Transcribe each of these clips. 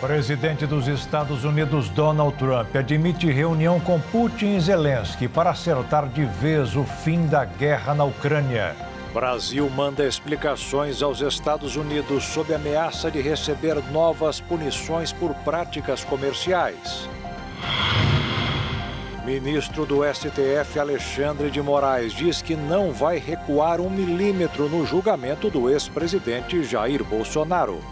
Presidente dos Estados Unidos, Donald Trump, admite reunião com Putin e Zelensky para acertar de vez o fim da guerra na Ucrânia. Brasil manda explicações aos Estados Unidos sob ameaça de receber novas punições por práticas comerciais. Ministro do STF, Alexandre de Moraes, diz que não vai recuar 1 milímetro no julgamento do ex-presidente Jair Bolsonaro.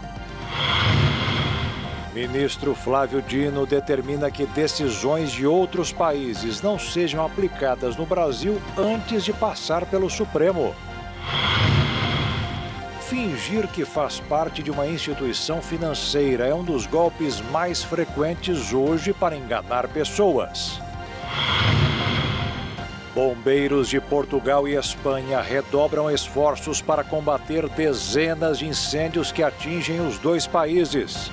Ministro Flávio Dino determina que decisões de outros países não sejam aplicadas no Brasil antes de passar pelo Supremo. Fingir que faz parte de uma instituição financeira é um dos golpes mais frequentes hoje para enganar pessoas. Bombeiros de Portugal e Espanha redobram esforços para combater dezenas de incêndios que atingem os dois países.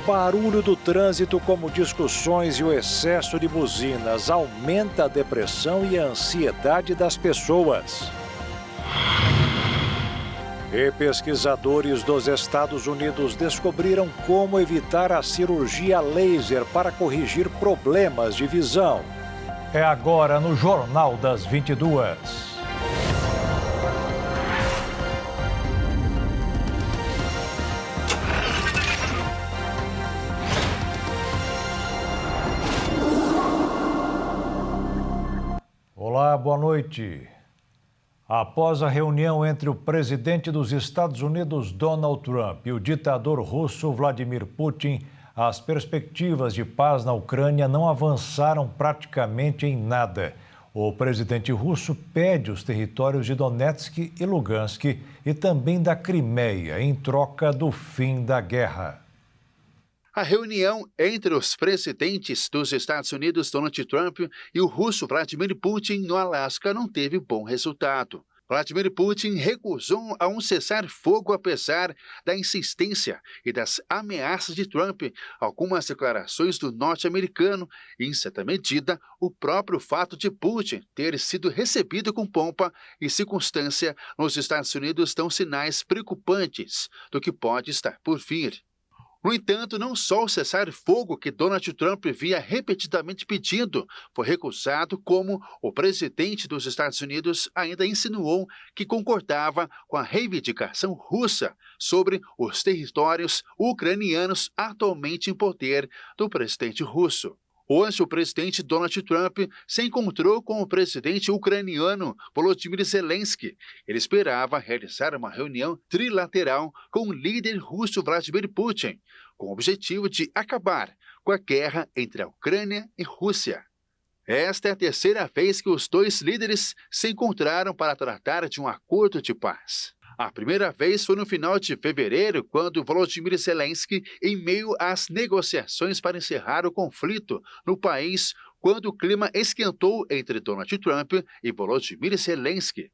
Barulho do trânsito, como discussões e o excesso de buzinas, aumenta a depressão e a ansiedade das pessoas. E pesquisadores dos Estados Unidos descobriram como evitar a cirurgia laser para corrigir problemas de visão. É agora no Jornal das 22. Olá, boa noite. Após a reunião entre o presidente dos Estados Unidos, Donald Trump, e o ditador russo Vladimir Putin, as perspectivas de paz na Ucrânia não avançaram praticamente em nada. O presidente russo pede os territórios de Donetsk e Lugansk e também da Crimeia, em troca do fim da guerra. A reunião entre os presidentes dos Estados Unidos, Donald Trump, e o russo Vladimir Putin no Alasca não teve bom resultado. Vladimir Putin recusou a um cessar-fogo apesar da insistência e das ameaças de Trump, algumas declarações do norte-americano e, em certa medida, o próprio fato de Putin ter sido recebido com pompa e circunstância nos Estados Unidos dão sinais preocupantes do que pode estar por vir. No entanto, não só o cessar-fogo que Donald Trump via repetidamente pedindo foi recusado, como o presidente dos Estados Unidos ainda insinuou que concordava com a reivindicação russa sobre os territórios ucranianos atualmente em poder do presidente russo. Hoje, o presidente Donald Trump se encontrou com o presidente ucraniano Volodymyr Zelensky. Ele esperava realizar uma reunião trilateral com o líder russo Vladimir Putin, com o objetivo de acabar com a guerra entre a Ucrânia e Rússia. Esta é a terceira vez que os dois líderes se encontraram para tratar de um acordo de paz. A primeira vez foi no final de fevereiro, quando Volodymyr Zelensky, em meio às negociações para encerrar o conflito no país, quando o clima esquentou entre Donald Trump e Volodymyr Zelensky.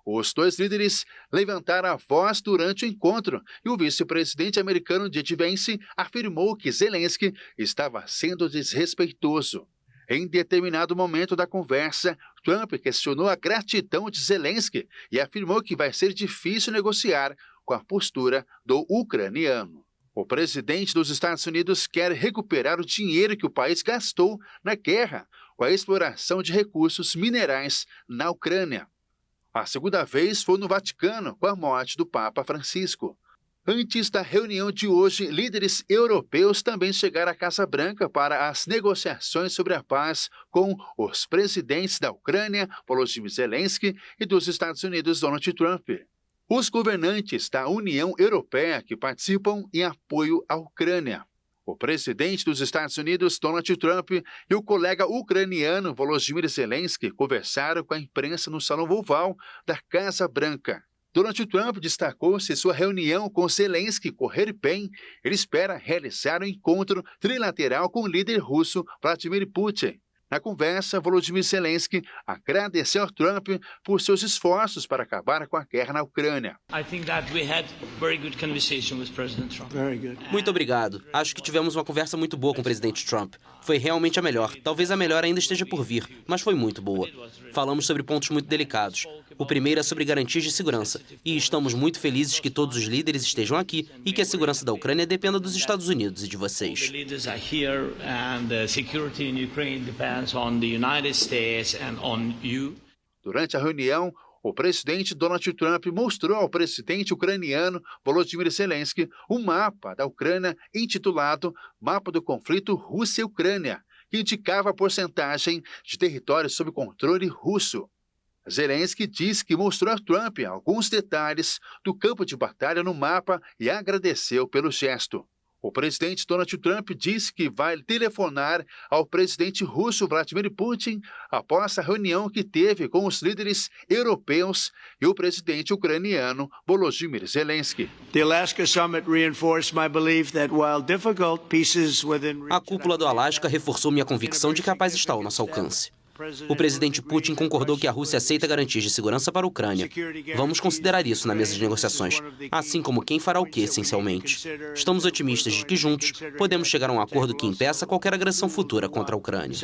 Os dois líderes levantaram a voz durante o encontro e o vice-presidente americano JD Vance afirmou que Zelensky estava sendo desrespeitoso. Em determinado momento da conversa, Trump questionou a gratidão de Zelensky e afirmou que vai ser difícil negociar com a postura do ucraniano. O presidente dos Estados Unidos quer recuperar o dinheiro que o país gastou na guerra com a exploração de recursos minerais na Ucrânia. A segunda vez foi no Vaticano, com a morte do Papa Francisco. Antes da reunião de hoje, líderes europeus também chegaram à Casa Branca para as negociações sobre a paz com os presidentes da Ucrânia, Volodymyr Zelensky, e dos Estados Unidos, Donald Trump. Os governantes da União Europeia que participam em apoio à Ucrânia. O presidente dos Estados Unidos, Donald Trump, e o colega ucraniano Volodymyr Zelensky conversaram com a imprensa no Salão Oval da Casa Branca. Donald Trump destacou se sua reunião com Zelensky correr bem, ele espera realizar um encontro trilateral com o líder russo Vladimir Putin. Na conversa, Volodymyr Zelensky agradeceu a Trump por seus esforços para acabar com a guerra na Ucrânia. Muito obrigado. Acho que tivemos uma conversa muito boa com o presidente Trump. Foi realmente a melhor. Talvez a melhor ainda esteja por vir, mas foi muito boa. Falamos sobre pontos muito delicados. O primeiro é sobre garantias de segurança. E estamos muito felizes que todos os líderes estejam aqui e que a segurança da Ucrânia dependa dos Estados Unidos e de vocês. Durante a reunião, o presidente Donald Trump mostrou ao presidente ucraniano Volodymyr Zelensky um mapa da Ucrânia intitulado Mapa do Conflito Rússia-Ucrânia, que indicava a porcentagem de território sob controle russo. Zelensky diz que mostrou a Trump alguns detalhes do campo de batalha no mapa e agradeceu pelo gesto. O presidente Donald Trump disse que vai telefonar ao presidente russo Vladimir Putin após a reunião que teve com os líderes europeus e o presidente ucraniano Volodymyr Zelensky. A cúpula do Alasca reforçou minha convicção de que a paz está ao nosso alcance. O presidente Putin concordou que a Rússia aceita garantias de segurança para a Ucrânia. Vamos considerar isso na mesa de negociações, assim como quem fará o que, essencialmente. Estamos otimistas de que juntos podemos chegar a um acordo que impeça qualquer agressão futura contra a Ucrânia.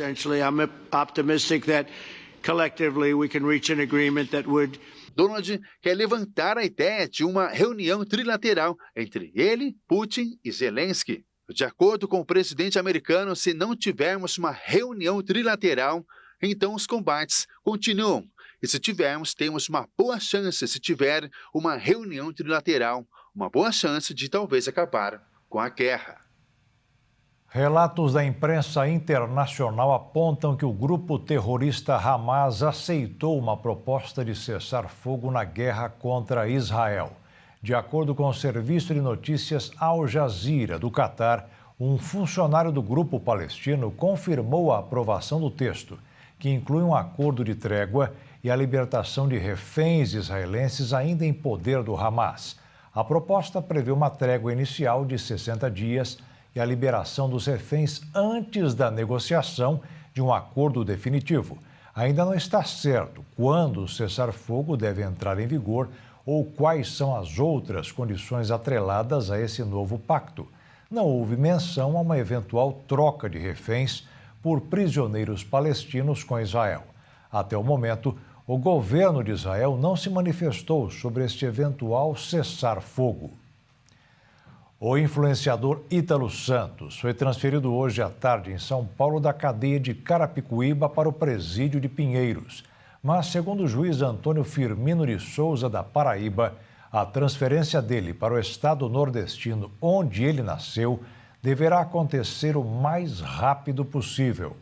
Donald quer levantar a ideia de uma reunião trilateral entre ele, Putin e Zelensky. De acordo com o presidente americano, se não tivermos uma reunião trilateral, então os combates continuam. E se tivermos, temos uma boa chance, se tiver uma reunião trilateral, uma boa chance de talvez acabar com a guerra. Relatos da imprensa internacional apontam que o grupo terrorista Hamas aceitou uma proposta de cessar fogo na guerra contra Israel. De acordo com o serviço de notícias Al Jazeera do Catar, um funcionário do grupo palestino confirmou a aprovação do texto, que inclui um acordo de trégua e a libertação de reféns israelenses ainda em poder do Hamas. A proposta prevê uma trégua inicial de 60 dias e a liberação dos reféns antes da negociação de um acordo definitivo. Ainda não está certo quando o cessar-fogo deve entrar em vigor ou quais são as outras condições atreladas a esse novo pacto. Não houve menção a uma eventual troca de reféns por prisioneiros palestinos com Israel. Até o momento, o governo de Israel não se manifestou sobre este eventual cessar-fogo. O influenciador Ítalo Santos foi transferido hoje à tarde em São Paulo da cadeia de Carapicuíba para o presídio de Pinheiros. Mas, segundo o juiz Antônio Firmino de Souza, da Paraíba, a transferência dele para o estado nordestino, onde ele nasceu, deverá acontecer o mais rápido possível.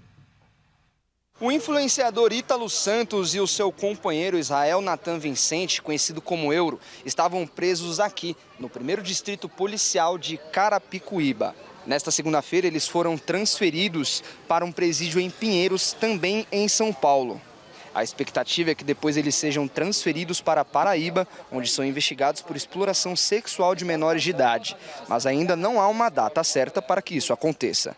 O influenciador Ítalo Santos e o seu companheiro Israel Natan Vicente, conhecido como Euro, estavam presos aqui, no 1º Distrito Policial de Carapicuíba. Nesta segunda-feira, eles foram transferidos para um presídio em Pinheiros, também em São Paulo. A expectativa é que depois eles sejam transferidos para Paraíba, onde são investigados por exploração sexual de menores de idade. Mas ainda não há uma data certa para que isso aconteça.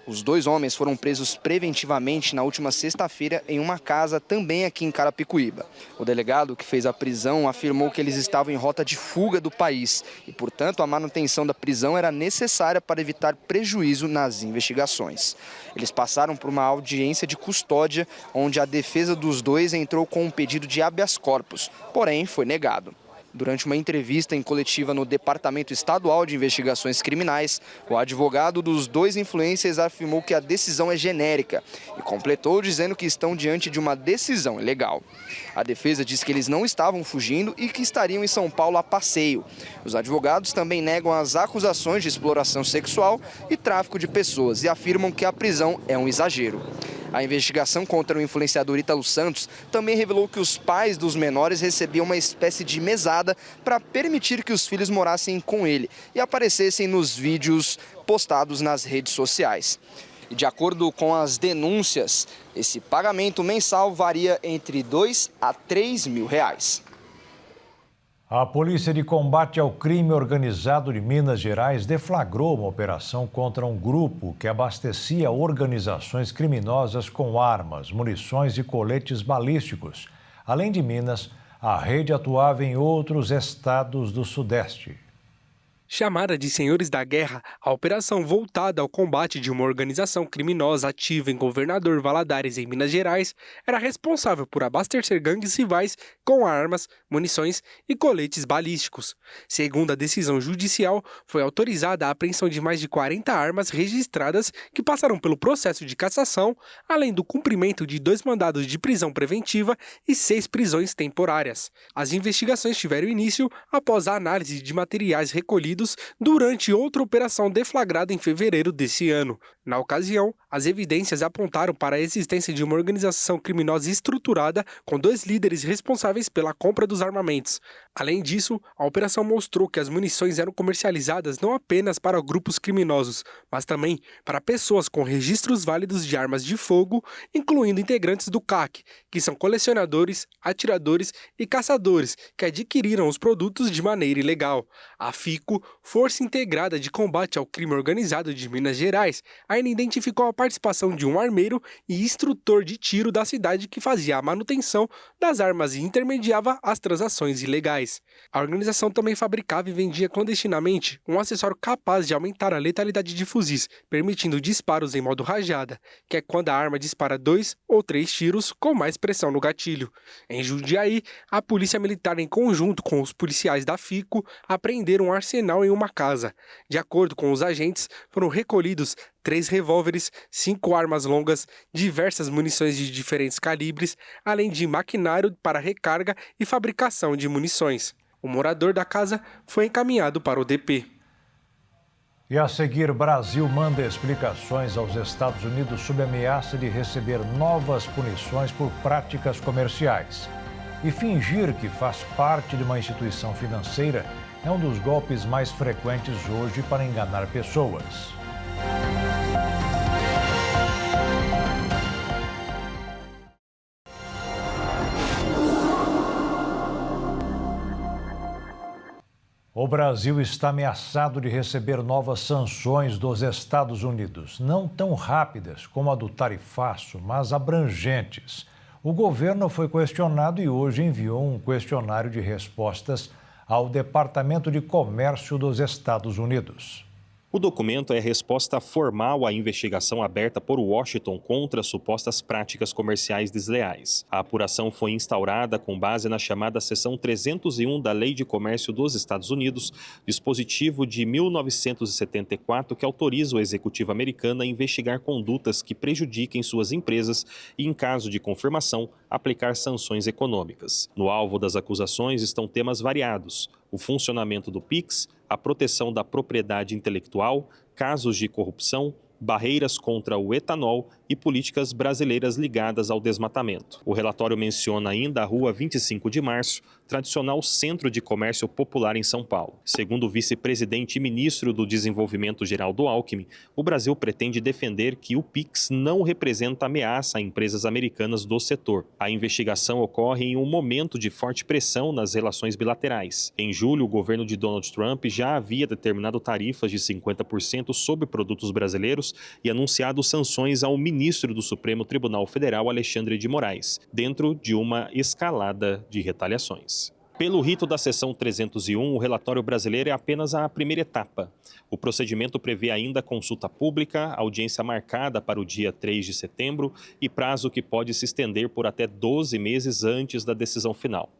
Os dois homens foram presos preventivamente na última sexta-feira em uma casa também aqui em Carapicuíba. O delegado que fez a prisão afirmou que eles estavam em rota de fuga do país e, portanto, a manutenção da prisão era necessária para evitar prejuízo nas investigações. Eles passaram por uma audiência de custódia, onde a defesa dos dois entrou com um pedido de habeas corpus, porém foi negado. Durante uma entrevista em coletiva no Departamento Estadual de Investigações Criminais, o advogado dos dois influencers afirmou que a decisão é genérica e completou dizendo que estão diante de uma decisão ilegal. A defesa diz que eles não estavam fugindo e que estariam em São Paulo a passeio. Os advogados também negam as acusações de exploração sexual e tráfico de pessoas e afirmam que a prisão é um exagero. A investigação contra o influenciador Ítalo Santos também revelou que os pais dos menores recebiam uma espécie de mesada para permitir que os filhos morassem com ele e aparecessem nos vídeos postados nas redes sociais. E de acordo com as denúncias, esse pagamento mensal varia entre R$ 2 a R$ 3 mil. A Polícia de Combate ao Crime Organizado de Minas Gerais deflagrou uma operação contra um grupo que abastecia organizações criminosas com armas, munições e coletes balísticos. Além de Minas, a rede atuava em outros estados do Sudeste. Chamada de Senhores da Guerra, a operação voltada ao combate de uma organização criminosa ativa em Governador Valadares, em Minas Gerais, era responsável por abastecer gangues rivais com armas, munições e coletes balísticos. Segundo a decisão judicial, foi autorizada a apreensão de mais de 40 armas registradas que passaram pelo processo de cassação, além do cumprimento de 2 mandados de prisão preventiva e 6 prisões temporárias. As investigações tiveram início após a análise de materiais recolhidos durante outra operação deflagrada em fevereiro desse ano. Na ocasião, as evidências apontaram para a existência de uma organização criminosa estruturada com 2 líderes responsáveis pela compra dos armamentos. Além disso, a operação mostrou que as munições eram comercializadas não apenas para grupos criminosos, mas também para pessoas com registros válidos de armas de fogo, incluindo integrantes do CAC, que são colecionadores, atiradores e caçadores que adquiriram os produtos de maneira ilegal. A FICO, Força Integrada de Combate ao Crime Organizado de Minas Gerais, ainda identificou a participação de um armeiro e instrutor de tiro da cidade que fazia a manutenção das armas e intermediava as transações ilegais. A organização também fabricava e vendia clandestinamente um acessório capaz de aumentar a letalidade de fuzis, permitindo disparos em modo rajada, que é quando a arma dispara 2 ou 3 tiros com mais pressão no gatilho. Em Jundiaí, a Polícia Militar, em conjunto com os policiais da FICO, apreenderam um arsenal em uma casa. De acordo com os agentes, foram recolhidos 3 revólveres, 5 armas longas, diversas munições de diferentes calibres, além de maquinário para recarga e fabricação de munições. O morador da casa foi encaminhado para o DP. E a seguir, Brasil manda explicações aos Estados Unidos sob ameaça de receber novas punições por práticas comerciais. E fingir que faz parte de uma instituição financeira é um dos golpes mais frequentes hoje para enganar pessoas. O Brasil está ameaçado de receber novas sanções dos Estados Unidos, não tão rápidas como a do tarifaço, mas abrangentes. O governo foi questionado e hoje enviou um questionário de respostas ao Departamento de Comércio dos Estados Unidos. O documento é resposta formal à investigação aberta por Washington contra supostas práticas comerciais desleais. A apuração foi instaurada com base na chamada Seção 301 da Lei de Comércio dos Estados Unidos, dispositivo de 1974 que autoriza o executivo americano a investigar condutas que prejudiquem suas empresas e, em caso de confirmação, aplicar sanções econômicas. No alvo das acusações estão temas variados: o funcionamento do PIX, a proteção da propriedade intelectual, casos de corrupção, barreiras contra o etanol e políticas brasileiras ligadas ao desmatamento. O relatório menciona ainda a Rua 25 de Março, tradicional centro de comércio popular em São Paulo. Segundo o vice-presidente e ministro do Desenvolvimento, Geraldo Alckmin, o Brasil pretende defender que o PIX não representa ameaça a empresas americanas do setor. A investigação ocorre em um momento de forte pressão nas relações bilaterais. Em julho, o governo de Donald Trump já havia determinado tarifas de 50% sobre produtos brasileiros e anunciado sanções ao ministro do Supremo Tribunal Federal, Alexandre de Moraes, dentro de uma escalada de retaliações. Pelo rito da Seção 301, o relatório brasileiro é apenas a primeira etapa. O procedimento prevê ainda consulta pública, audiência marcada para o dia 3 de setembro e prazo que pode se estender por até 12 meses antes da decisão final.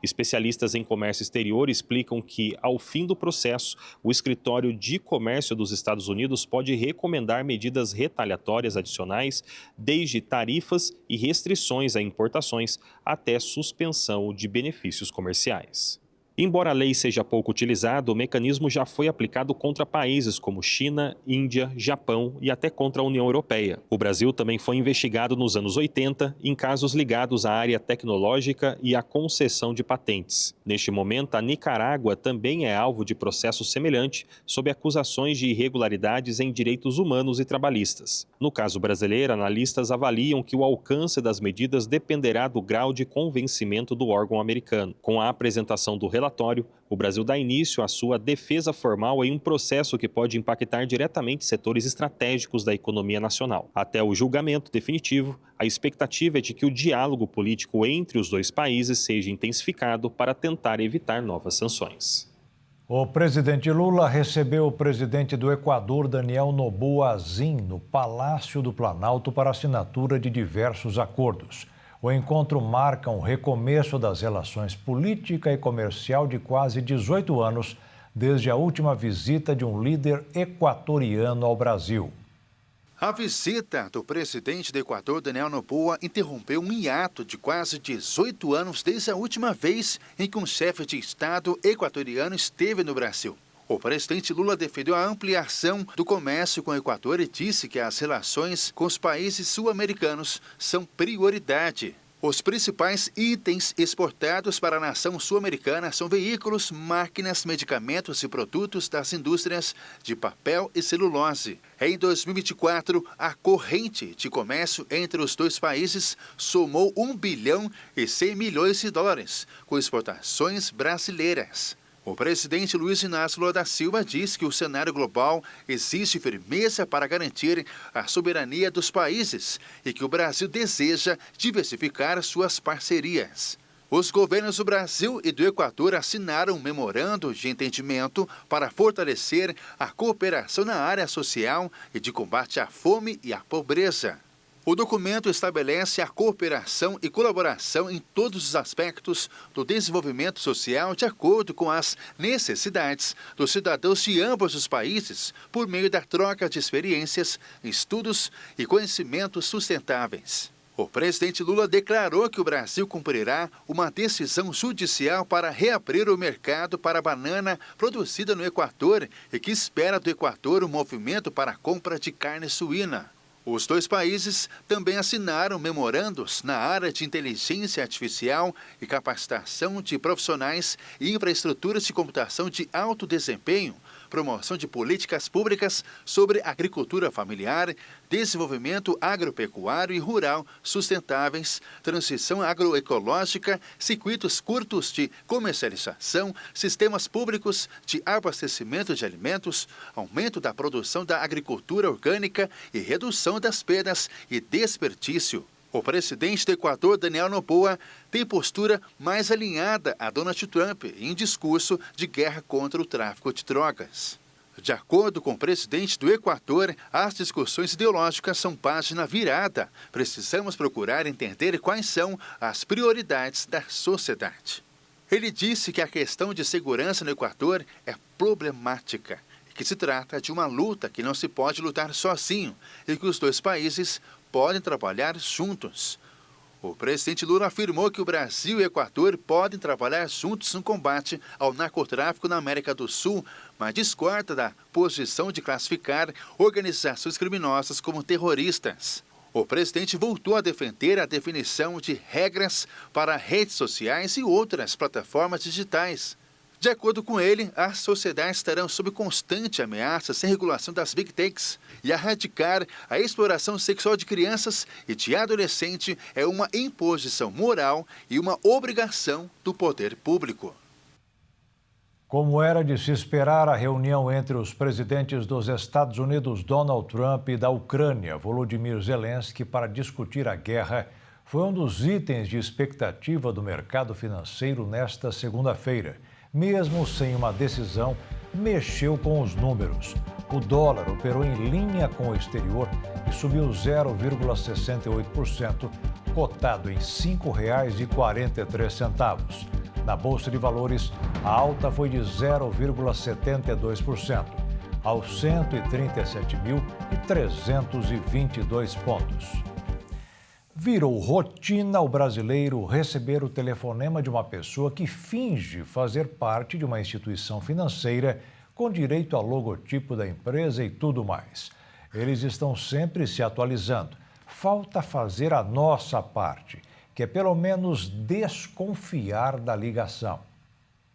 Especialistas em comércio exterior explicam que, ao fim do processo, o Escritório de Comércio dos Estados Unidos pode recomendar medidas retaliatórias adicionais, desde tarifas e restrições a importações até suspensão de benefícios comerciais. Embora a lei seja pouco utilizada, o mecanismo já foi aplicado contra países como China, Índia, Japão e até contra a União Europeia. O Brasil também foi investigado nos anos 80 em casos ligados à área tecnológica e à concessão de patentes. Neste momento, a Nicarágua também é alvo de processo semelhante sob acusações de irregularidades em direitos humanos e trabalhistas. No caso brasileiro, analistas avaliam que o alcance das medidas dependerá do grau de convencimento do órgão americano. Com a apresentação do relatório, relatório, o Brasil dá início à sua defesa formal em um processo que pode impactar diretamente setores estratégicos da economia nacional. Até o julgamento definitivo, a expectativa é de que o diálogo político entre os dois países seja intensificado para tentar evitar novas sanções. O presidente Lula recebeu o presidente do Equador, Daniel Noboa Azim, no Palácio do Planalto para assinatura de diversos acordos. O encontro marca um recomeço das relações política e comercial de quase 18 anos, desde a última visita de um líder equatoriano ao Brasil. A visita do presidente do Equador, Daniel Noboa, interrompeu um hiato de quase 18 anos desde a última vez em que um chefe de Estado equatoriano esteve no Brasil. O presidente Lula defendeu a ampliação do comércio com o Equador e disse que as relações com os países sul-americanos são prioridade. Os principais itens exportados para a nação sul-americana são veículos, máquinas, medicamentos e produtos das indústrias de papel e celulose. Em 2024, a corrente de comércio entre os dois países somou 1 bilhão e 100 milhões de dólares, com exportações brasileiras. O presidente Luiz Inácio Lula da Silva diz que o cenário global exige firmeza para garantir a soberania dos países e que o Brasil deseja diversificar suas parcerias. Os governos do Brasil e do Equador assinaram um memorando de entendimento para fortalecer a cooperação na área social e de combate à fome e à pobreza. O documento estabelece a cooperação e colaboração em todos os aspectos do desenvolvimento social de acordo com as necessidades dos cidadãos de ambos os países por meio da troca de experiências, estudos e conhecimentos sustentáveis. O presidente Lula declarou que o Brasil cumprirá uma decisão judicial para reabrir o mercado para a banana produzida no Equador e que espera do Equador um movimento para a compra de carne suína. Os dois países também assinaram memorandos na área de inteligência artificial e capacitação de profissionais e infraestruturas de computação de alto desempenho, promoção de políticas públicas sobre agricultura familiar, desenvolvimento agropecuário e rural sustentáveis, transição agroecológica, circuitos curtos de comercialização, sistemas públicos de abastecimento de alimentos, aumento da produção da agricultura orgânica e redução das perdas e desperdício. O presidente do Equador, Daniel Noboa, tem postura mais alinhada a Donald Trump em discurso de guerra contra o tráfico de drogas. De acordo com o presidente do Equador, as discussões ideológicas são página virada. Precisamos procurar entender quais são as prioridades da sociedade. Ele disse que a questão de segurança no Equador é problemática e que se trata de uma luta que não se pode lutar sozinho e que os dois países podem trabalhar juntos. O presidente Lula afirmou que o Brasil e o Equador podem trabalhar juntos no combate ao narcotráfico na América do Sul, mas discorda da posição de classificar organizações criminosas como terroristas. O presidente voltou a defender a definição de regras para redes sociais e outras plataformas digitais. De acordo com ele, as sociedades estarão sob constante ameaça sem regulação das Big Techs e erradicar a exploração sexual de crianças e de adolescentes é uma imposição moral e uma obrigação do poder público. Como era de se esperar, a reunião entre os presidentes dos Estados Unidos, Donald Trump, e da Ucrânia, Volodymyr Zelensky, para discutir a guerra, foi um dos itens de expectativa do mercado financeiro nesta segunda-feira. Mesmo sem uma decisão, mexeu com os números. O dólar operou em linha com o exterior e subiu 0,68%, cotado em R$ 5,43. Na Bolsa de Valores, a alta foi de 0,72%, aos 137.322 pontos. Virou rotina o brasileiro receber o telefonema de uma pessoa que finge fazer parte de uma instituição financeira com direito ao logotipo da empresa e tudo mais. Eles estão sempre se atualizando. Falta fazer a nossa parte, que é pelo menos desconfiar da ligação.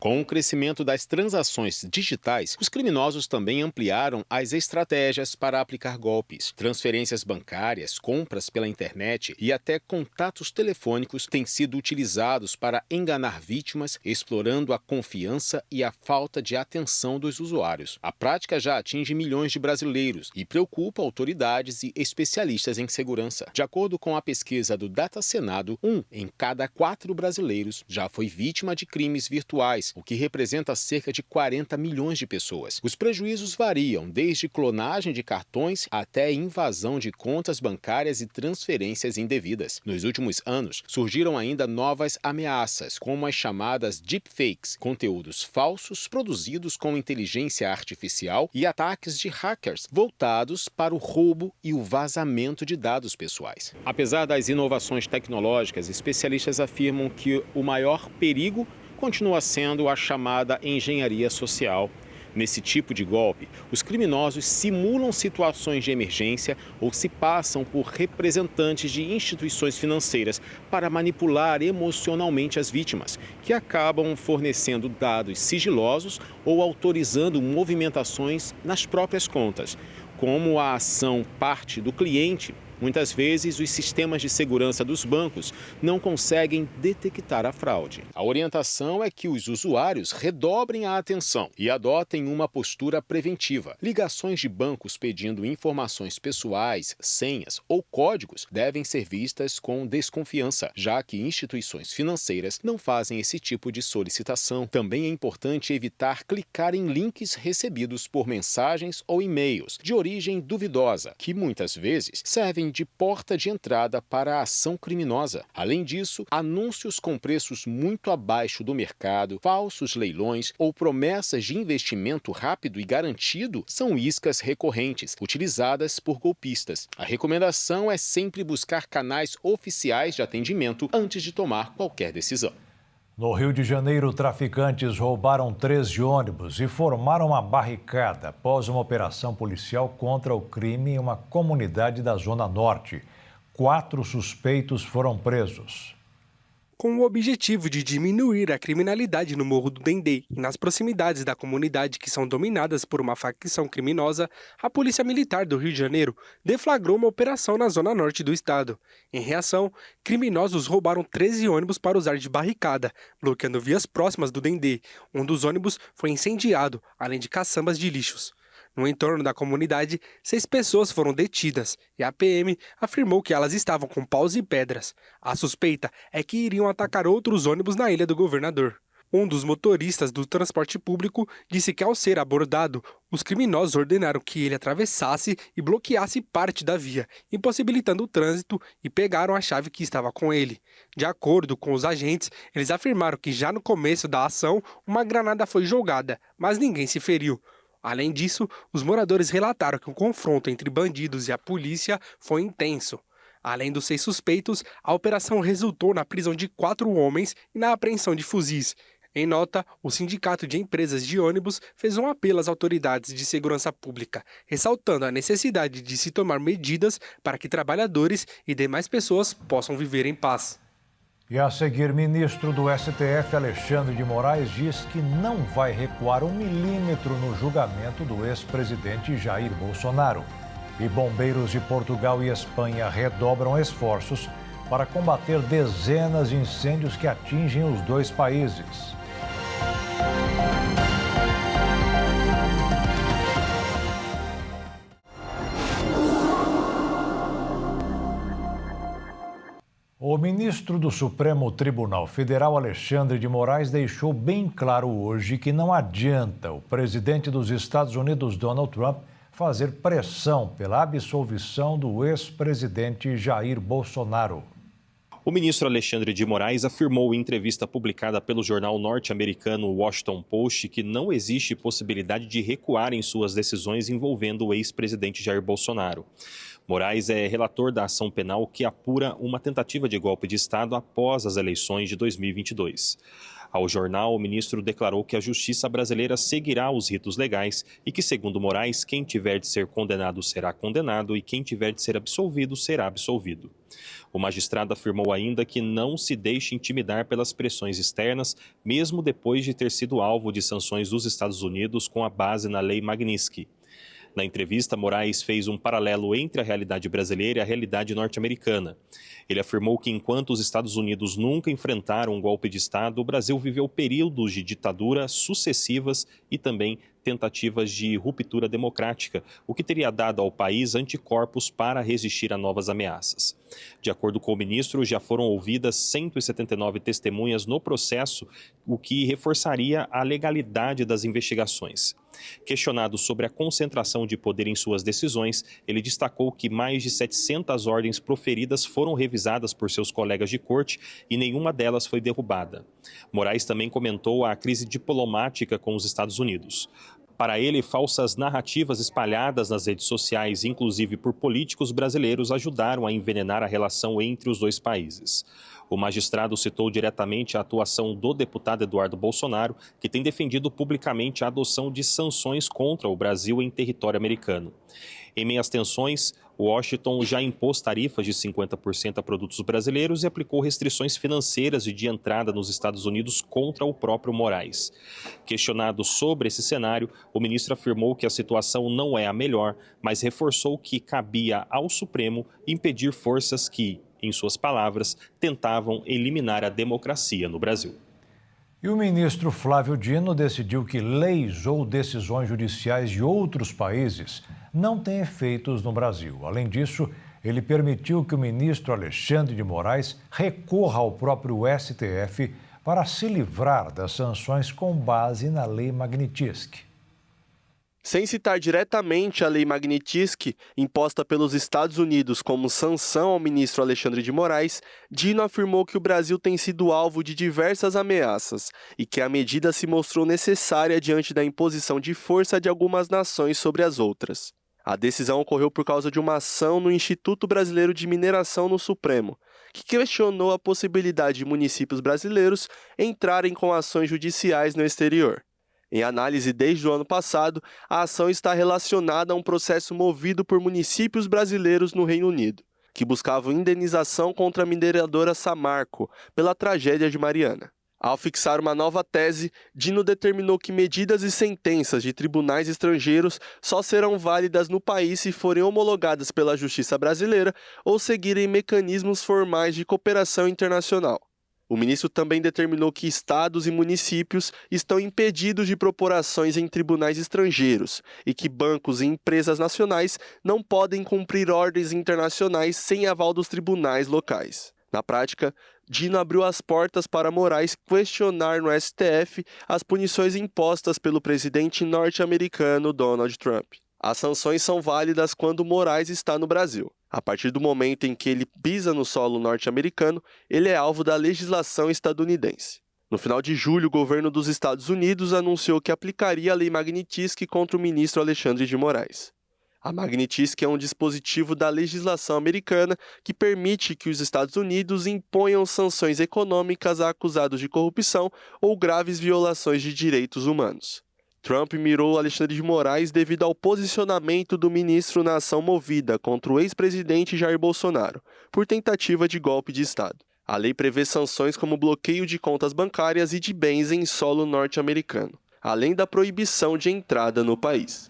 Com o crescimento das transações digitais, os criminosos também ampliaram as estratégias para aplicar golpes. Transferências bancárias, compras pela internet e até contatos telefônicos têm sido utilizados para enganar vítimas, explorando a confiança e a falta de atenção dos usuários. A prática já atinge milhões de brasileiros e preocupa autoridades e especialistas em segurança. De acordo com a pesquisa do Data Senado, 1 em cada 4 brasileiros já foi vítima de crimes virtuais, o que representa cerca de 40 milhões de pessoas. Os prejuízos variam desde clonagem de cartões até invasão de contas bancárias e transferências indevidas. Nos últimos anos, surgiram ainda novas ameaças, como as chamadas deepfakes, conteúdos falsos produzidos com inteligência artificial e ataques de hackers voltados para o roubo e o vazamento de dados pessoais. Apesar das inovações tecnológicas, especialistas afirmam que o maior perigo continua sendo a chamada engenharia social. Nesse tipo de golpe, os criminosos simulam situações de emergência ou se passam por representantes de instituições financeiras para manipular emocionalmente as vítimas, que acabam fornecendo dados sigilosos ou autorizando movimentações nas próprias contas. Como a ação parte do cliente, muitas vezes os sistemas de segurança dos bancos não conseguem detectar a fraude. A orientação é que os usuários redobrem a atenção e adotem uma postura preventiva. Ligações de bancos pedindo informações pessoais, senhas ou códigos devem ser vistas com desconfiança, já que instituições financeiras não fazem esse tipo de solicitação. Também é importante evitar clicar em links recebidos por mensagens ou e-mails de origem duvidosa, que muitas vezes servem de porta de entrada para a ação criminosa. Além disso, anúncios com preços muito abaixo do mercado, falsos leilões ou promessas de investimento rápido e garantido são iscas recorrentes, utilizadas por golpistas. A recomendação é sempre buscar canais oficiais de atendimento antes de tomar qualquer decisão. No Rio de Janeiro, traficantes roubaram 13 ônibus e formaram uma barricada após uma operação policial contra o crime em uma comunidade da Zona Norte. 4 suspeitos foram presos. Com o objetivo de diminuir a criminalidade no Morro do Dendê e nas proximidades da comunidade que são dominadas por uma facção criminosa, a Polícia Militar do Rio de Janeiro deflagrou uma operação na zona norte do estado. Em reação, criminosos roubaram 13 ônibus para usar de barricada, bloqueando vias próximas do Dendê. Um dos ônibus foi incendiado, além de caçambas de lixos. No entorno da comunidade, 6 pessoas foram detidas e a PM afirmou que elas estavam com paus e pedras. A suspeita é que iriam atacar outros ônibus na Ilha do Governador. Um dos motoristas do transporte público disse que, ao ser abordado, os criminosos ordenaram que ele atravessasse e bloqueasse parte da via, impossibilitando o trânsito, e pegaram a chave que estava com ele. De acordo com os agentes, eles afirmaram que já no começo da ação, uma granada foi jogada, mas ninguém se feriu. Além disso, os moradores relataram que o confronto entre bandidos e a polícia foi intenso. Além dos 6 suspeitos, a operação resultou na prisão de 4 homens e na apreensão de fuzis. Em nota, o Sindicato de Empresas de Ônibus fez um apelo às autoridades de segurança pública, ressaltando a necessidade de se tomar medidas para que trabalhadores e demais pessoas possam viver em paz. E a seguir, ministro do STF, Alexandre de Moraes, diz que não vai recuar 1 milímetro no julgamento do ex-presidente Jair Bolsonaro. E bombeiros de Portugal e Espanha redobram esforços para combater dezenas de incêndios que atingem os 2 países. O ministro do Supremo Tribunal Federal, Alexandre de Moraes, deixou bem claro hoje que não adianta o presidente dos Estados Unidos, Donald Trump, fazer pressão pela absolvição do ex-presidente Jair Bolsonaro. O ministro Alexandre de Moraes afirmou em entrevista publicada pelo jornal norte-americano Washington Post que não existe possibilidade de recuar em suas decisões envolvendo o ex-presidente Jair Bolsonaro. Moraes é relator da ação penal que apura uma tentativa de golpe de Estado após as eleições de 2022. Ao jornal, o ministro declarou que a justiça brasileira seguirá os ritos legais e que, segundo Moraes, quem tiver de ser condenado será condenado e quem tiver de ser absolvido será absolvido. O magistrado afirmou ainda que não se deixe intimidar pelas pressões externas, mesmo depois de ter sido alvo de sanções dos Estados Unidos com a base na Lei Magnitsky. Na entrevista, Moraes fez um paralelo entre a realidade brasileira e a realidade norte-americana. Ele afirmou que enquanto os Estados Unidos nunca enfrentaram um golpe de Estado, o Brasil viveu períodos de ditadura sucessivas e também tentativas de ruptura democrática, o que teria dado ao país anticorpos para resistir a novas ameaças. De acordo com o ministro, já foram ouvidas 179 testemunhas no processo, o que reforçaria a legalidade das investigações. Questionado sobre a concentração de poder em suas decisões, ele destacou que mais de 700 ordens proferidas foram revisadas por seus colegas de corte e nenhuma delas foi derrubada. Moraes também comentou a crise diplomática com os Estados Unidos. Para ele, falsas narrativas espalhadas nas redes sociais, inclusive por políticos brasileiros, ajudaram a envenenar a relação entre os dois países. O magistrado citou diretamente a atuação do deputado Eduardo Bolsonaro, que tem defendido publicamente a adoção de sanções contra o Brasil em território americano. Em meio às tensões, Washington já impôs tarifas de 50% a produtos brasileiros e aplicou restrições financeiras de entrada nos Estados Unidos contra o próprio Moraes. Questionado sobre esse cenário, o ministro afirmou que a situação não é a melhor, mas reforçou que cabia ao Supremo impedir forças que, em suas palavras, tentavam eliminar a democracia no Brasil. E o ministro Flávio Dino decidiu que leis ou decisões judiciais de outros países não têm efeitos no Brasil. Além disso, ele permitiu que o ministro Alexandre de Moraes recorra ao próprio STF para se livrar das sanções com base na Lei Magnitsky. Sem citar diretamente a Lei Magnitsky, imposta pelos Estados Unidos como sanção ao ministro Alexandre de Moraes, Dino afirmou que o Brasil tem sido alvo de diversas ameaças e que a medida se mostrou necessária diante da imposição de força de algumas nações sobre as outras. A decisão ocorreu por causa de uma ação no Instituto Brasileiro de Mineração no Supremo, que questionou a possibilidade de municípios brasileiros entrarem com ações judiciais no exterior. Em análise desde o ano passado, a ação está relacionada a um processo movido por municípios brasileiros no Reino Unido, que buscavam indenização contra a mineradora Samarco pela tragédia de Mariana. Ao fixar uma nova tese, Dino determinou que medidas e sentenças de tribunais estrangeiros só serão válidas no país se forem homologadas pela Justiça brasileira ou seguirem mecanismos formais de cooperação internacional. O ministro também determinou que estados e municípios estão impedidos de propor ações em tribunais estrangeiros e que bancos e empresas nacionais não podem cumprir ordens internacionais sem aval dos tribunais locais. Na prática, Dino abriu as portas para Moraes questionar no STF as punições impostas pelo presidente norte-americano Donald Trump. As sanções são válidas quando Moraes está no Brasil. A partir do momento em que ele pisa no solo norte-americano, ele é alvo da legislação estadunidense. No final de julho, o governo dos Estados Unidos anunciou que aplicaria a Lei Magnitsky contra o ministro Alexandre de Moraes. A Magnitsky é um dispositivo da legislação americana que permite que os Estados Unidos imponham sanções econômicas a acusados de corrupção ou graves violações de direitos humanos. Trump mirou Alexandre de Moraes devido ao posicionamento do ministro na ação movida contra o ex-presidente Jair Bolsonaro, por tentativa de golpe de Estado. A lei prevê sanções como bloqueio de contas bancárias e de bens em solo norte-americano, além da proibição de entrada no país.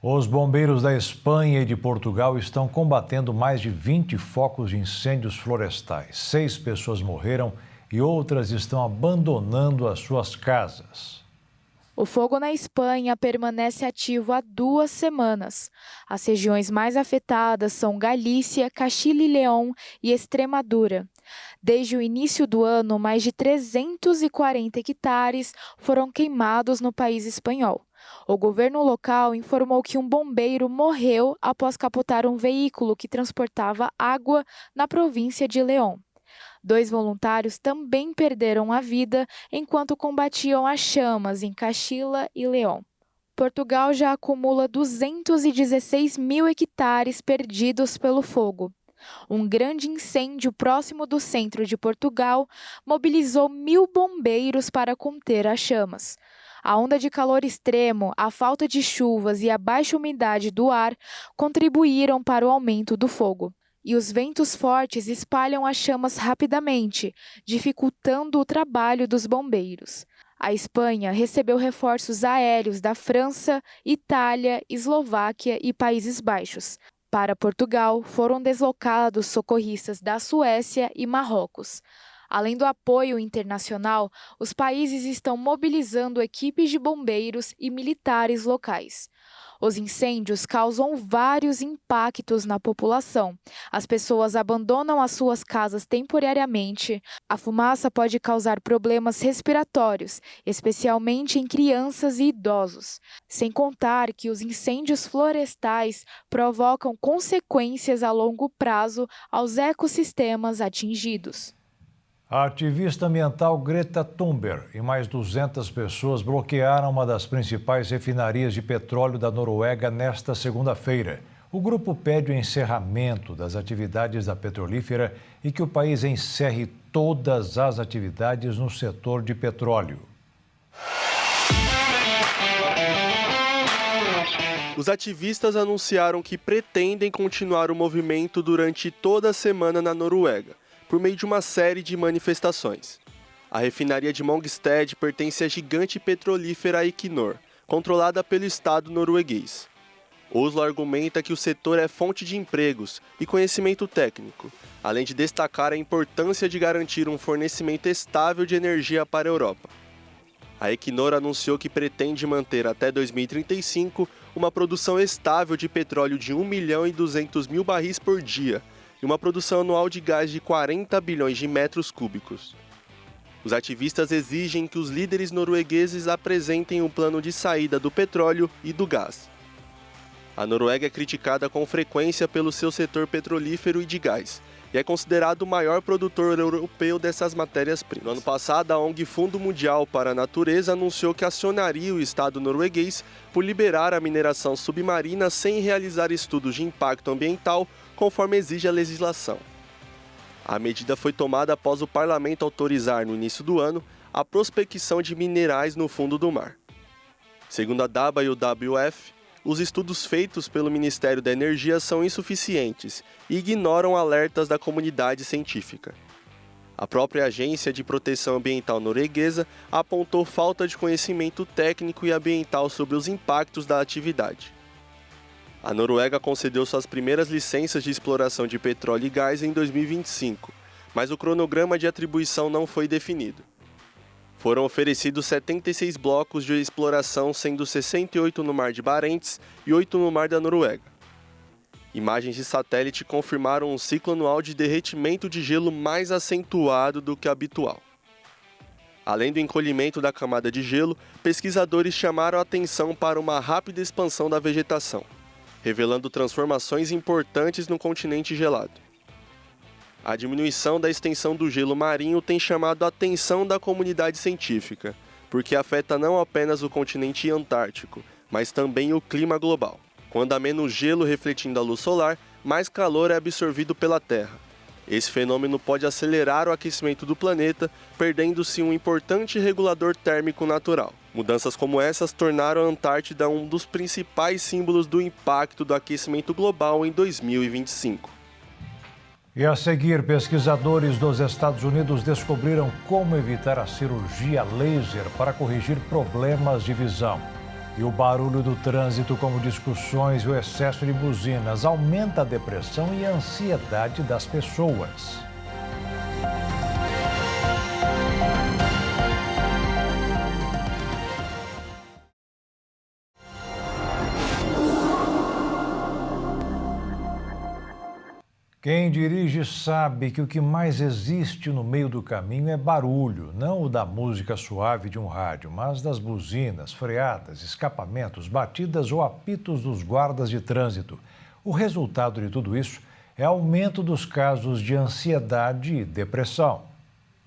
Os bombeiros da Espanha e de Portugal estão combatendo mais de 20 focos de incêndios florestais. 6 pessoas morreram e outras estão abandonando as suas casas. O fogo na Espanha permanece ativo há 2 semanas. As regiões mais afetadas são Galícia, Castilla e León e Extremadura. Desde o início do ano, mais de 340 hectares foram queimados no país espanhol. O governo local informou que um bombeiro morreu após capotar um veículo que transportava água na província de León. 2 voluntários também perderam a vida enquanto combatiam as chamas em Castilla e León. Portugal já acumula 216 mil hectares perdidos pelo fogo. Um grande incêndio próximo do centro de Portugal mobilizou 1.000 bombeiros para conter as chamas. A onda de calor extremo, a falta de chuvas e a baixa umidade do ar contribuíram para o aumento do fogo. E os ventos fortes espalham as chamas rapidamente, dificultando o trabalho dos bombeiros. A Espanha recebeu reforços aéreos da França, Itália, Eslováquia e Países Baixos. Para Portugal, foram deslocados socorristas da Suécia e Marrocos. Além do apoio internacional, os países estão mobilizando equipes de bombeiros e militares locais. Os incêndios causam vários impactos na população. As pessoas abandonam as suas casas temporariamente. A fumaça pode causar problemas respiratórios, especialmente em crianças e idosos. Sem contar que os incêndios florestais provocam consequências a longo prazo aos ecossistemas atingidos. A ativista ambiental Greta Thunberg e mais 200 pessoas bloquearam uma das principais refinarias de petróleo da Noruega nesta segunda-feira. O grupo pede o encerramento das atividades da petrolífera e que o país encerre todas as atividades no setor de petróleo. Os ativistas anunciaram que pretendem continuar o movimento durante toda a semana na Noruega, por meio de uma série de manifestações. A refinaria de Mongstad pertence à gigante petrolífera Equinor, controlada pelo Estado norueguês. Oslo argumenta que o setor é fonte de empregos e conhecimento técnico, além de destacar a importância de garantir um fornecimento estável de energia para a Europa. A Equinor anunciou que pretende manter até 2035 uma produção estável de petróleo de 1.200.000 barris por dia, e uma produção anual de gás de 40 bilhões de metros cúbicos. Os ativistas exigem que os líderes noruegueses apresentem um plano de saída do petróleo e do gás. A Noruega é criticada com frequência pelo seu setor petrolífero e de gás, e é considerado o maior produtor europeu dessas matérias-primas. No ano passado, a ONG Fundo Mundial para a Natureza anunciou que acionaria o Estado norueguês por liberar a mineração submarina sem realizar estudos de impacto ambiental, conforme exige a legislação. A medida foi tomada após o parlamento autorizar, no início do ano, a prospecção de minerais no fundo do mar. Segundo a WWF, os estudos feitos pelo Ministério da Energia são insuficientes e ignoram alertas da comunidade científica. A própria Agência de Proteção Ambiental norueguesa apontou falta de conhecimento técnico e ambiental sobre os impactos da atividade. A Noruega concedeu suas primeiras licenças de exploração de petróleo e gás em 2025, mas o cronograma de atribuição não foi definido. Foram oferecidos 76 blocos de exploração, sendo 68 no Mar de Barents e 8 no Mar da Noruega. Imagens de satélite confirmaram um ciclo anual de derretimento de gelo mais acentuado do que habitual. Além do encolhimento da camada de gelo, pesquisadores chamaram a atenção para uma rápida expansão da vegetação, revelando transformações importantes no continente gelado. A diminuição da extensão do gelo marinho tem chamado a atenção da comunidade científica, porque afeta não apenas o continente antártico, mas também o clima global. Quando há menos gelo refletindo a luz solar, mais calor é absorvido pela Terra. Esse fenômeno pode acelerar o aquecimento do planeta, perdendo-se um importante regulador térmico natural. Mudanças como essas tornaram a Antártida um dos principais símbolos do impacto do aquecimento global em 2025. E a seguir, pesquisadores dos Estados Unidos descobriram como evitar a cirurgia laser para corrigir problemas de visão. E o barulho do trânsito, como discussões e o excesso de buzinas, aumenta a depressão e a ansiedade das pessoas. Quem dirige sabe que o que mais existe no meio do caminho é barulho, não o da música suave de um rádio, mas das buzinas, freadas, escapamentos, batidas ou apitos dos guardas de trânsito. O resultado de tudo isso é aumento dos casos de ansiedade e depressão.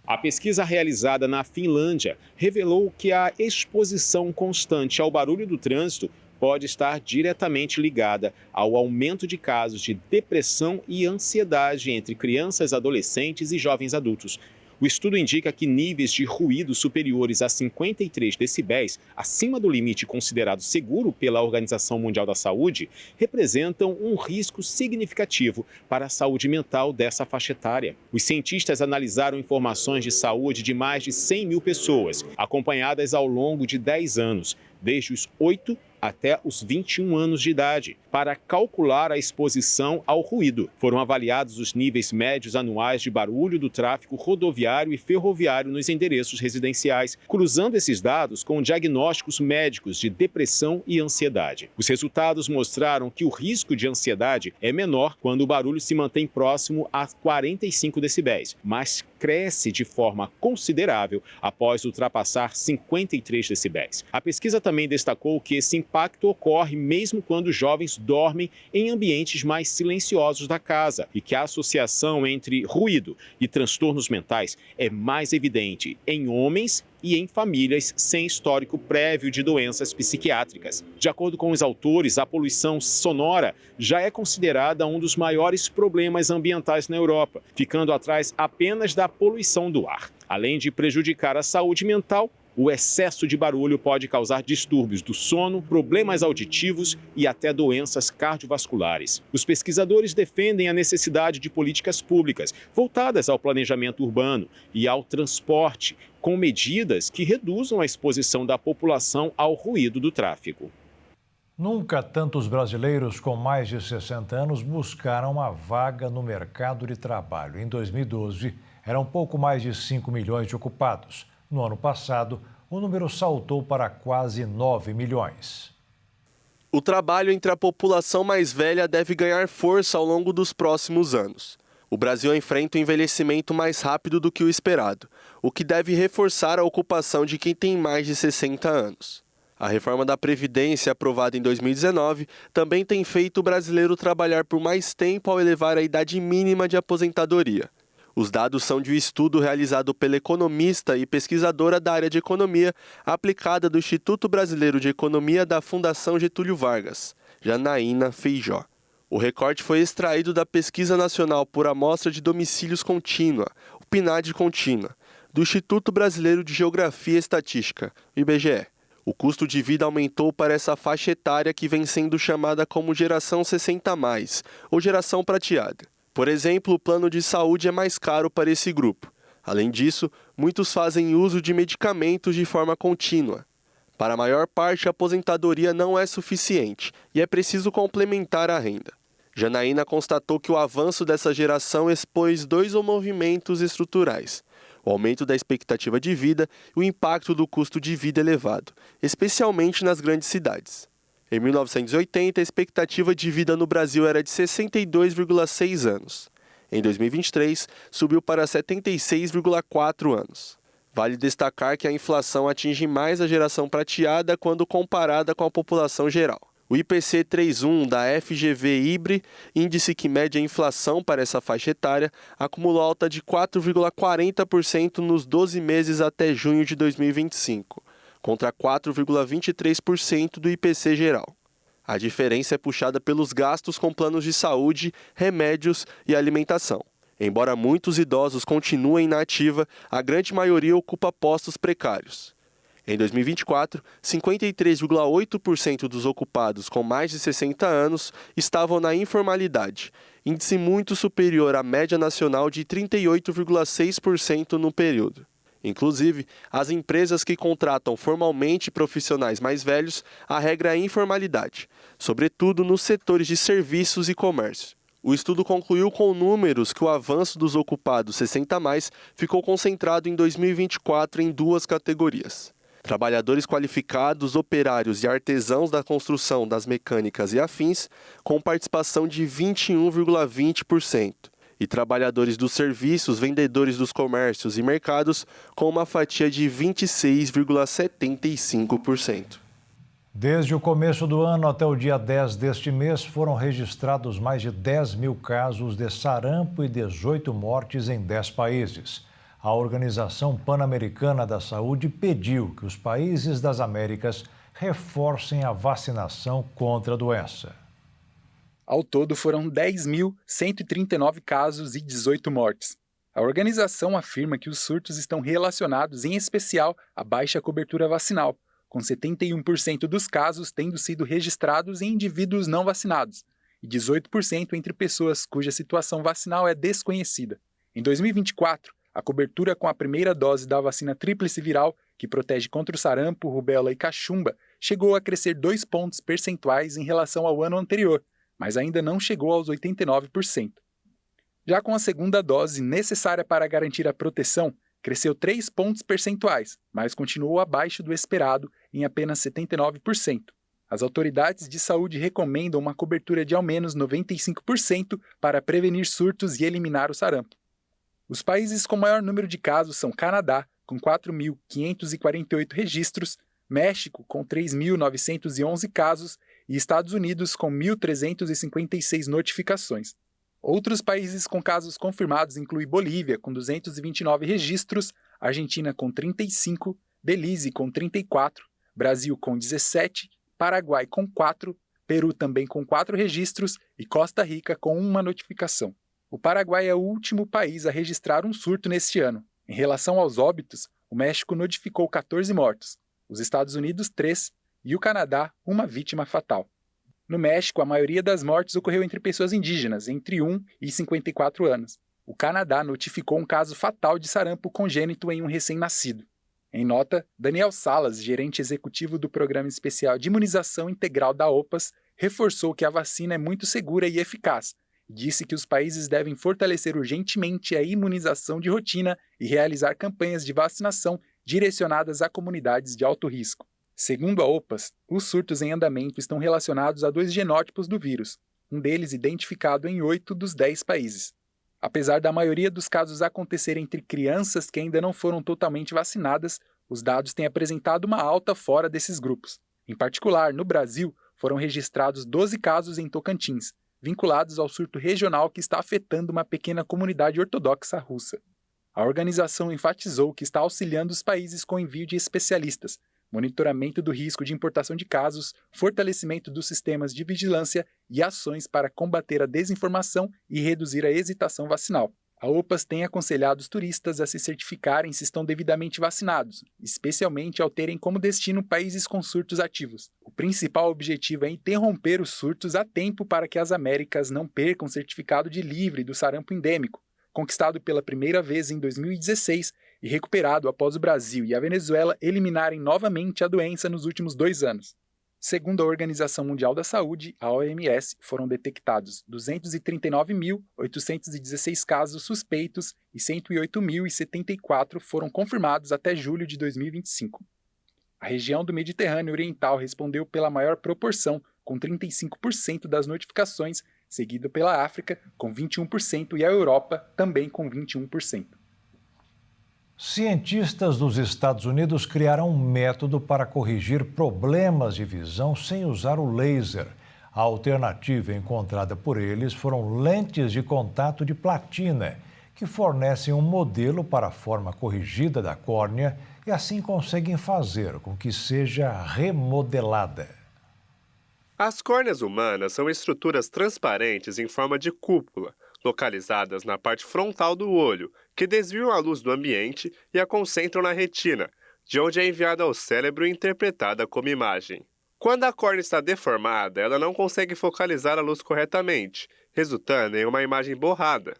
A pesquisa realizada na Finlândia revelou que a exposição constante ao barulho do trânsito pode estar diretamente ligada ao aumento de casos de depressão e ansiedade entre crianças, adolescentes e jovens adultos. O estudo indica que níveis de ruído superiores a 53 decibéis, acima do limite considerado seguro pela Organização Mundial da Saúde, representam um risco significativo para a saúde mental dessa faixa etária. Os cientistas analisaram informações de saúde de mais de 100 mil pessoas, acompanhadas ao longo de 10 anos, desde os 8 até os 21 anos de idade, para calcular a exposição ao ruído. Foram avaliados os níveis médios anuais de barulho do tráfego rodoviário e ferroviário nos endereços residenciais, cruzando esses dados com diagnósticos médicos de depressão e ansiedade. Os resultados mostraram que o risco de ansiedade é menor quando o barulho se mantém próximo a 45 decibéis, mas cresce de forma considerável após ultrapassar 53 decibéis. A pesquisa também destacou que esse impacto ocorre mesmo quando os jovens dormem em ambientes mais silenciosos da casa e que a associação entre ruído e transtornos mentais é mais evidente em homens e em famílias sem histórico prévio de doenças psiquiátricas. De acordo com os autores, a poluição sonora já é considerada um dos maiores problemas ambientais na Europa, ficando atrás apenas da poluição do ar. Além de prejudicar a saúde mental, o excesso de barulho pode causar distúrbios do sono, problemas auditivos e até doenças cardiovasculares. Os pesquisadores defendem a necessidade de políticas públicas voltadas ao planejamento urbano e ao transporte, com medidas que reduzam a exposição da população ao ruído do tráfego. Nunca tantos brasileiros com mais de 60 anos buscaram uma vaga no mercado de trabalho. Em 2012, eram pouco mais de 5 milhões de ocupados. No ano passado, o número saltou para quase 9 milhões. O trabalho entre a população mais velha deve ganhar força ao longo dos próximos anos. O Brasil enfrenta um envelhecimento mais rápido do que o esperado, o que deve reforçar a ocupação de quem tem mais de 60 anos. A reforma da Previdência, aprovada em 2019, também tem feito o brasileiro trabalhar por mais tempo ao elevar a idade mínima de aposentadoria. Os dados são de um estudo realizado pela economista e pesquisadora da área de economia aplicada do Instituto Brasileiro de Economia da Fundação Getúlio Vargas, Janaína Feijó. O recorte foi extraído da Pesquisa Nacional por Amostra de Domicílios Contínua, o PNAD Contínua, do Instituto Brasileiro de Geografia e Estatística, IBGE. O custo de vida aumentou para essa faixa etária que vem sendo chamada como geração 60+, ou geração prateada. Por exemplo, o plano de saúde é mais caro para esse grupo. Além disso, muitos fazem uso de medicamentos de forma contínua. Para a maior parte, a aposentadoria não é suficiente e é preciso complementar a renda. Janaína constatou que o avanço dessa geração expôs dois movimentos estruturais: o aumento da expectativa de vida e o impacto do custo de vida elevado, especialmente nas grandes cidades. Em 1980, a expectativa de vida no Brasil era de 62,6 anos. Em 2023, subiu para 76,4 anos. Vale destacar que a inflação atinge mais a geração prateada quando comparada com a população geral. O IPC 31 da FGV IBRE, índice que mede a inflação para essa faixa etária, acumulou alta de 4,40% nos 12 meses até junho de 2025. Contra 4,23% do IPC geral. A diferença é puxada pelos gastos com planos de saúde, remédios e alimentação. Embora muitos idosos continuem na ativa, a grande maioria ocupa postos precários. Em 2024, 53,8% dos ocupados com mais de 60 anos estavam na informalidade, índice muito superior à média nacional de 38,6% no período. Inclusive, as empresas que contratam formalmente profissionais mais velhos, a regra é a informalidade, sobretudo nos setores de serviços e comércio. O estudo concluiu com números que o avanço dos ocupados 60+, ficou concentrado em 2024 em duas categorias: trabalhadores qualificados, operários e artesãos da construção, das mecânicas e afins, com participação de 21,20%. E trabalhadores dos serviços, vendedores dos comércios e mercados, com uma fatia de 26,75%. Desde o começo do ano até o dia 10 deste mês, foram registrados mais de 10 mil casos de sarampo e 18 mortes em 10 países. A Organização Pan-Americana da Saúde pediu que os países das Américas reforcem a vacinação contra a doença. Ao todo, foram 10.139 casos e 18 mortes. A organização afirma que os surtos estão relacionados, em especial, à baixa cobertura vacinal, com 71% dos casos tendo sido registrados em indivíduos não vacinados e 18% entre pessoas cuja situação vacinal é desconhecida. Em 2024, a cobertura com a primeira dose da vacina tríplice viral, que protege contra o sarampo, rubéola e cachumba, chegou a crescer 2 pontos percentuais em relação ao ano anterior, mas ainda não chegou aos 89%. Já com a segunda dose necessária para garantir a proteção, cresceu 3 pontos percentuais, mas continuou abaixo do esperado em apenas 79%. As autoridades de saúde recomendam uma cobertura de ao menos 95% para prevenir surtos e eliminar o sarampo. Os países com maior número de casos são Canadá, com 4.548 registros, México, com 3.911 casos e Estados Unidos, com 1.356 notificações. Outros países com casos confirmados incluem Bolívia, com 229 registros, Argentina, com 35, Belize, com 34, Brasil, com 17, Paraguai, com 4, Peru, também com 4 registros e Costa Rica, com 1 notificação. O Paraguai é o último país a registrar um surto neste ano. Em relação aos óbitos, o México notificou 14 mortos, os Estados Unidos 3 e o Canadá 1 vítima fatal. No México, a maioria das mortes ocorreu entre pessoas indígenas, entre 1 e 54 anos. O Canadá notificou um caso fatal de sarampo congênito em um recém-nascido. Em nota, Daniel Salas, gerente executivo do Programa Especial de Imunização Integral da OPAS, reforçou que a vacina é muito segura e eficaz, e disse que os países devem fortalecer urgentemente a imunização de rotina e realizar campanhas de vacinação direcionadas a comunidades de alto risco. Segundo a OPAS, os surtos em andamento estão relacionados a 2 genótipos do vírus, um deles identificado em 8 dos 10 países. Apesar da maioria dos casos acontecer entre crianças que ainda não foram totalmente vacinadas, os dados têm apresentado uma alta fora desses grupos. Em particular, no Brasil, foram registrados 12 casos em Tocantins, vinculados ao surto regional que está afetando uma pequena comunidade ortodoxa russa. A organização enfatizou que está auxiliando os países com envio de especialistas, monitoramento do risco de importação de casos, fortalecimento dos sistemas de vigilância e ações para combater a desinformação e reduzir a hesitação vacinal. A OPAS tem aconselhado os turistas a se certificarem se estão devidamente vacinados, especialmente ao terem como destino países com surtos ativos. O principal objetivo é interromper os surtos a tempo para que as Américas não percam o certificado de livre do sarampo endêmico, conquistado pela primeira vez em 2016 e recuperado após o Brasil e a Venezuela eliminarem novamente a doença nos últimos 2 anos. Segundo a Organização Mundial da Saúde, a OMS, foram detectados 239.816 casos suspeitos e 108.074 foram confirmados até julho de 2025. A região do Mediterrâneo Oriental respondeu pela maior proporção, com 35% das notificações, seguida pela África, com 21%, e a Europa, também com 21%. Cientistas dos Estados Unidos criaram um método para corrigir problemas de visão sem usar o laser. A alternativa encontrada por eles foram lentes de contato de platina, que fornecem um modelo para a forma corrigida da córnea e assim conseguem fazer com que seja remodelada. As córneas humanas são estruturas transparentes em forma de cúpula, localizadas na parte frontal do olho, que desviam a luz do ambiente e a concentram na retina, de onde é enviada ao cérebro e interpretada como imagem. Quando a córnea está deformada, ela não consegue focalizar a luz corretamente, resultando em uma imagem borrada.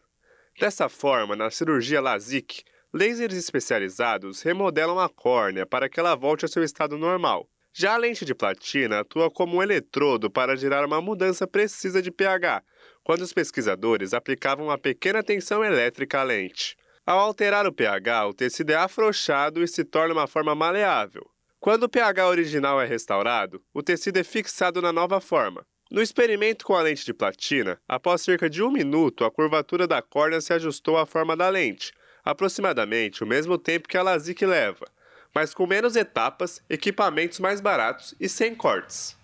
Dessa forma, na cirurgia LASIK, lasers especializados remodelam a córnea para que ela volte ao seu estado normal. Já a lente de platina atua como um eletrodo para gerar uma mudança precisa de pH, quando os pesquisadores aplicavam uma pequena tensão elétrica à lente. Ao alterar o pH, o tecido é afrouxado e se torna uma forma maleável. Quando o pH original é restaurado, o tecido é fixado na nova forma. No experimento com a lente de platina, após cerca de 1 minuto, a curvatura da córnea se ajustou à forma da lente, aproximadamente o mesmo tempo que a LASIK leva, mas com menos etapas, equipamentos mais baratos e sem cortes.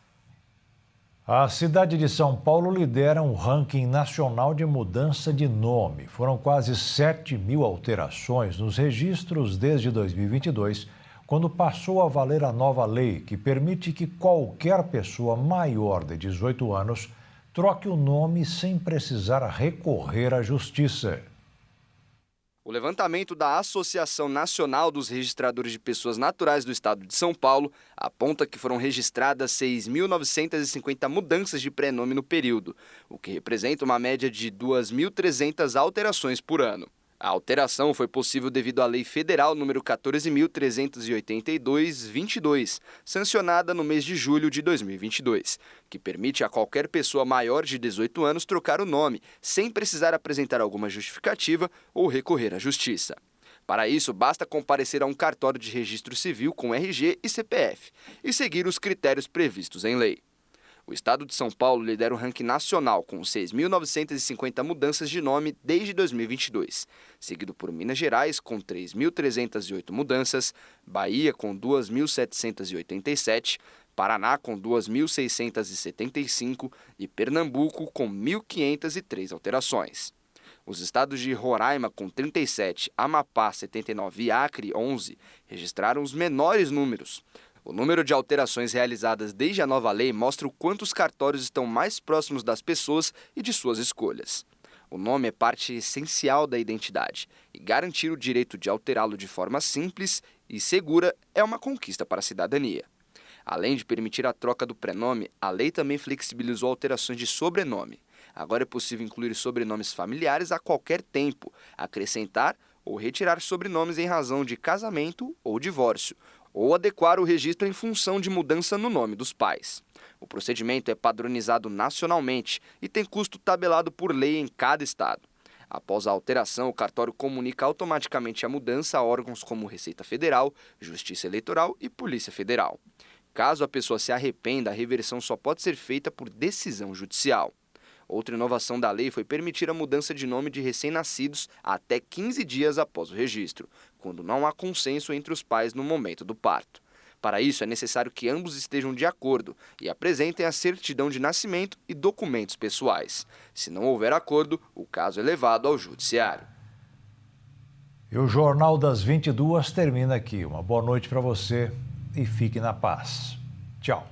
A cidade de São Paulo lidera um ranking nacional de mudança de nome. Foram quase 7.000 alterações nos registros desde 2022, quando passou a valer a nova lei que permite que qualquer pessoa maior de 18 anos troque o nome sem precisar recorrer à justiça. O levantamento da Associação Nacional dos Registradores de Pessoas Naturais do Estado de São Paulo aponta que foram registradas 6.950 mudanças de prenome no período, o que representa uma média de 2.300 alterações por ano. A alteração foi possível devido à Lei Federal número 14.382/22, sancionada no mês de julho de 2022, que permite a qualquer pessoa maior de 18 anos trocar o nome, sem precisar apresentar alguma justificativa ou recorrer à justiça. Para isso, basta comparecer a um cartório de registro civil com RG e CPF e seguir os critérios previstos em lei. O estado de São Paulo lidera o ranking nacional com 6.950 mudanças de nome desde 2022, seguido por Minas Gerais com 3.308 mudanças, Bahia com 2.787, Paraná com 2.675 e Pernambuco com 1.503 alterações. Os estados de Roraima com 37, Amapá 79 e Acre 11 registraram os menores números. O número de alterações realizadas desde a nova lei mostra o quanto os cartórios estão mais próximos das pessoas e de suas escolhas. O nome é parte essencial da identidade e garantir o direito de alterá-lo de forma simples e segura é uma conquista para a cidadania. Além de permitir a troca do prenome, a lei também flexibilizou alterações de sobrenome. Agora é possível incluir sobrenomes familiares a qualquer tempo, acrescentar ou retirar sobrenomes em razão de casamento ou divórcio, ou adequar o registro em função de mudança no nome dos pais. O procedimento é padronizado nacionalmente e tem custo tabelado por lei em cada estado. Após a alteração, o cartório comunica automaticamente a mudança a órgãos como Receita Federal, Justiça Eleitoral e Polícia Federal. Caso a pessoa se arrependa, a reversão só pode ser feita por decisão judicial. Outra inovação da lei foi permitir a mudança de nome de recém-nascidos até 15 dias após o registro, quando não há consenso entre os pais no momento do parto. Para isso, é necessário que ambos estejam de acordo e apresentem a certidão de nascimento e documentos pessoais. Se não houver acordo, o caso é levado ao judiciário. E o Jornal das 22 termina aqui. Uma boa noite para você e fique na paz. Tchau.